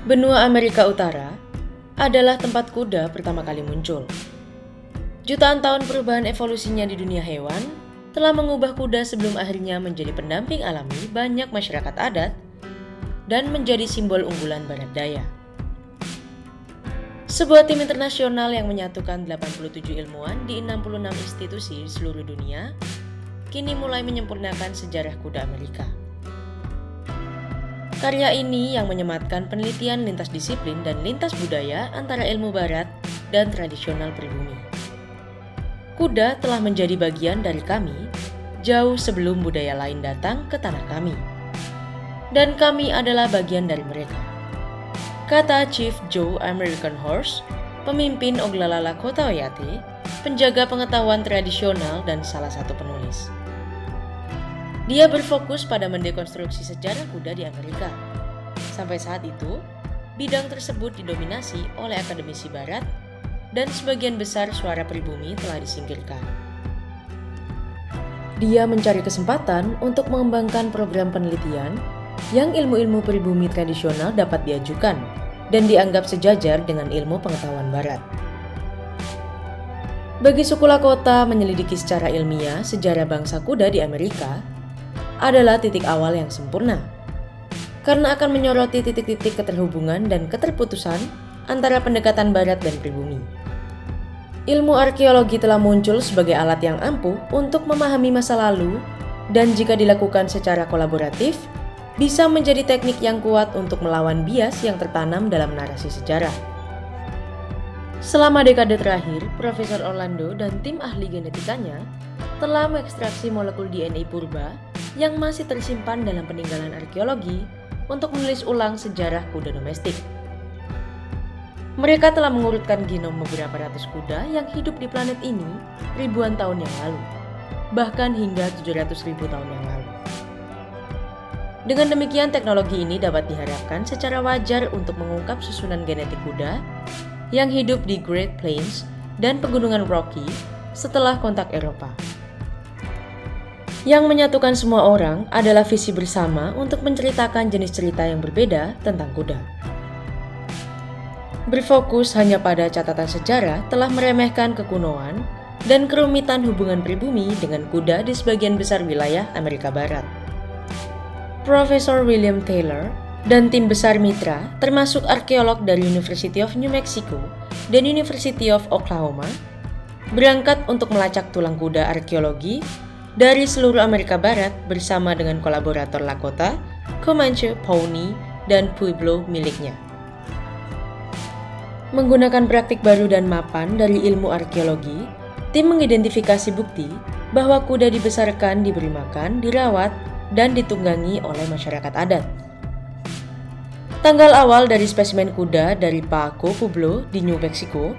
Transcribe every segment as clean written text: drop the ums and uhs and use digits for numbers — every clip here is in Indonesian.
Benua Amerika Utara adalah tempat kuda pertama kali muncul. Jutaan tahun perubahan evolusinya di dunia hewan telah mengubah kuda sebelum akhirnya menjadi pendamping alami banyak masyarakat adat dan menjadi simbol unggulan barat daya. Sebuah tim internasional yang menyatukan 87 ilmuwan di 66 institusi di seluruh dunia kini mulai menyempurnakan sejarah kuda Amerika. Karya ini yang menyematkan penelitian lintas disiplin dan lintas budaya antara ilmu barat dan tradisional pribumi. Kuda telah menjadi bagian dari kami jauh sebelum budaya lain datang ke tanah kami. Dan kami adalah bagian dari mereka. Kata Chief Joe American Horse, pemimpin Oglalala Kota Oyate, penjaga pengetahuan tradisional dan salah satu penulis. Dia berfokus pada mendekonstruksi sejarah kuda di Amerika. Sampai saat itu, bidang tersebut didominasi oleh akademisi barat dan sebagian besar suara pribumi telah disingkirkan. Dia mencari kesempatan untuk mengembangkan program penelitian yang ilmu-ilmu pribumi tradisional dapat diajukan dan dianggap sejajar dengan ilmu pengetahuan barat. Bagi suku Lakota, menyelidiki secara ilmiah sejarah bangsa kuda di Amerika adalah titik awal yang sempurna, karena akan menyoroti titik-titik keterhubungan dan keterputusan antara pendekatan barat dan pribumi. Ilmu arkeologi telah muncul sebagai alat yang ampuh untuk memahami masa lalu dan jika dilakukan secara kolaboratif, bisa menjadi teknik yang kuat untuk melawan bias yang tertanam dalam narasi sejarah. Selama dekade terakhir, Profesor Orlando dan tim ahli genetikanya telah mengekstraksi molekul DNA purba yang masih tersimpan dalam peninggalan arkeologi untuk menulis ulang sejarah kuda domestik. Mereka telah mengurutkan genom beberapa ratus kuda yang hidup di planet ini ribuan tahun yang lalu, bahkan hingga 700.000 tahun yang lalu. Dengan demikian, teknologi ini dapat diharapkan secara wajar untuk mengungkap susunan genetik kuda yang hidup di Great Plains dan pegunungan Rocky setelah kontak Eropa. Yang menyatukan semua orang adalah visi bersama untuk menceritakan jenis cerita yang berbeda tentang kuda. Berfokus hanya pada catatan sejarah telah meremehkan kekunoan dan kerumitan hubungan pribumi dengan kuda di sebagian besar wilayah Amerika Barat. Profesor William Taylor dan tim besar mitra, termasuk arkeolog dari University of New Mexico dan University of Oklahoma, berangkat untuk melacak tulang kuda arkeologi dari seluruh Amerika Barat bersama dengan kolaborator Lakota, Comanche, Pawnee, dan Pueblo miliknya. Menggunakan praktik baru dan mapan dari ilmu arkeologi, tim mengidentifikasi bukti bahwa kuda dibesarkan, diberi makan, dirawat, dan ditunggangi oleh masyarakat adat. Tanggal awal dari spesimen kuda dari Paco Pueblo di New Mexico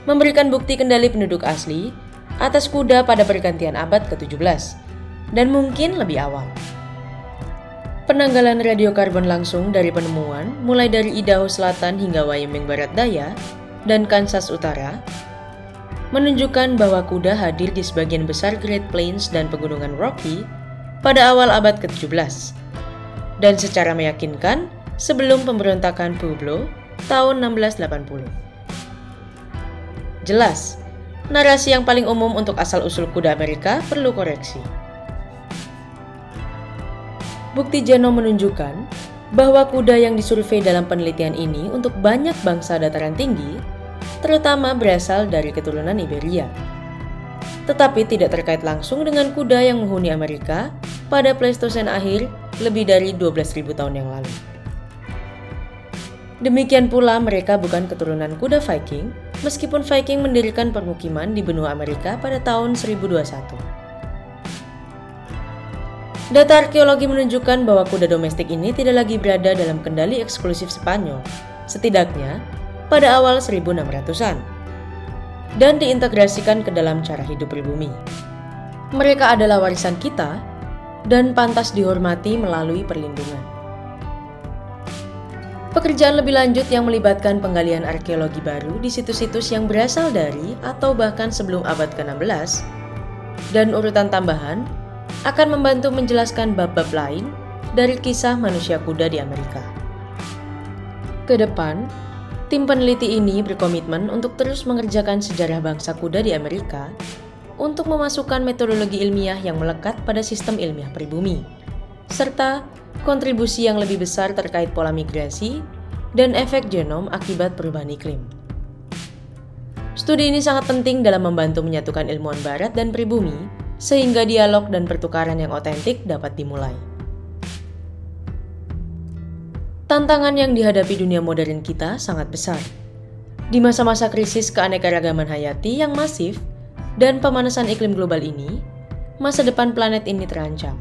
memberikan bukti kendali penduduk asli atas kuda pada pergantian abad ke-17 dan mungkin lebih awal. Penanggalan radiokarbon langsung dari penemuan mulai dari Idaho Selatan hingga Wyoming Barat Daya dan Kansas Utara menunjukkan bahwa kuda hadir di sebagian besar Great Plains dan pegunungan Rocky pada awal abad ke-17 dan secara meyakinkan sebelum pemberontakan Pueblo tahun 1680. Jelas, narasi yang paling umum untuk asal-usul kuda Amerika perlu koreksi. Bukti genom menunjukkan bahwa kuda yang disurvei dalam penelitian ini untuk banyak bangsa dataran tinggi, terutama berasal dari keturunan Iberia. Tetapi tidak terkait langsung dengan kuda yang menghuni Amerika pada Pleistosen akhir lebih dari 12.000 tahun yang lalu. Demikian pula mereka bukan keturunan kuda Viking, meskipun Viking mendirikan permukiman di benua Amerika pada tahun 1021. Data arkeologi menunjukkan bahwa kuda domestik ini tidak lagi berada dalam kendali eksklusif Spanyol, setidaknya pada awal 1600-an, dan diintegrasikan ke dalam cara hidup pribumi. Mereka adalah warisan kita dan pantas dihormati melalui perlindungan. Pekerjaan lebih lanjut yang melibatkan penggalian arkeologi baru di situs-situs yang berasal dari atau bahkan sebelum abad ke-16 dan urutan tambahan akan membantu menjelaskan bab-bab lain dari kisah manusia kuda di Amerika. Ke depan, tim peneliti ini berkomitmen untuk terus mengerjakan sejarah bangsa kuda di Amerika untuk memasukkan metodologi ilmiah yang melekat pada sistem ilmiah pribumi, serta kontribusi yang lebih besar terkait pola migrasi dan efek genom akibat perubahan iklim. Studi ini sangat penting dalam membantu menyatukan ilmuwan barat dan pribumi sehingga dialog dan pertukaran yang otentik dapat dimulai. Tantangan yang dihadapi dunia modern kita sangat besar. Di masa-masa krisis keanekaragaman hayati yang masif dan pemanasan iklim global ini, masa depan planet ini terancam.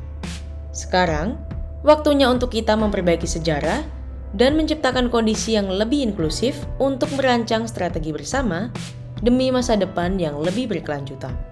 Sekarang, waktunya untuk kita memperbaiki sejarah dan menciptakan kondisi yang lebih inklusif untuk merancang strategi bersama demi masa depan yang lebih berkelanjutan.